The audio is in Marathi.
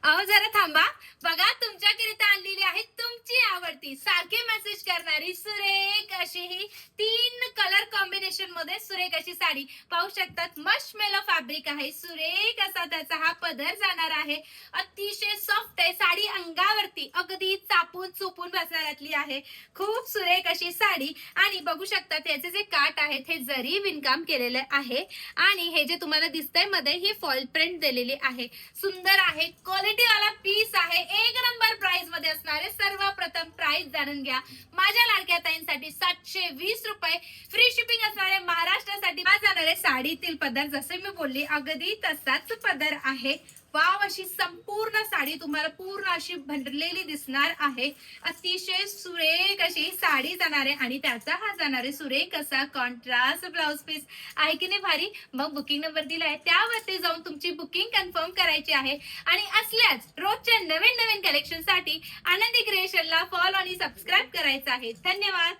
अहो जरा थांबा. बघा तुमच्याकरिता आणलेली आहे तुमची आवडती सारखे मेसेज करणारी सुरेख अशी ही 3 कलर कॉम्बिनेशन मध्ये सुरेख अशी साडी पाहू शकतात. मशमेलो फॅब्रिक आहे. सुरेख असा त्याचा हा पदर जाणार आहे. अतिशय सॉफ्ट आहे साडी. अंगावरती अगदी चापून चुपून बसणाऱ्यातली आहे. खूप सुरेख अशी साडी. आणि बघू शकतात याचे जे काठ आहेत हे जरी विणकाम केलेले आहे. आणि हे जे तुम्हाला दिसतंय मध्ये ही फॉल प्रिंट दिलेली आहे. सुंदर आहे. क्वालिटी वाला पीस आहे. एक नंबर प्राइस मध्ये असणारे. सर्वप्रथम प्राइस जाणून घ्या. माझ्या लाडक्या ताईंसाठी 720 रुपये फ्री शिपिंग असणारे. महाराष्ट्रासाठी जाणारे साडीतील पदर जसे मी बोलली अगदी तसाच पदर आहे. वाव अशी संपूर्ण साडी तुम्हाला पूर्ण अशी भरलेली दिसणार आहे. अतिशय सुरेख अशी साडी जाणार आहे आणि त्याचा हा जाणार आहे सुरेख असा कॉन्ट्रास्ट ब्लाउज पीस आहे की नाही भारी. मग बुकिंग नंबर दिलाय त्यावरती जाऊन तुमची बुकिंग कन्फर्म करायची आहे. आणि असल्याच रोजच्या नवीन नवीन कलेक्शन साठी आनंदी क्रिएशनला फॉलो आणि सबस्क्राईब करायचं आहे. धन्यवाद.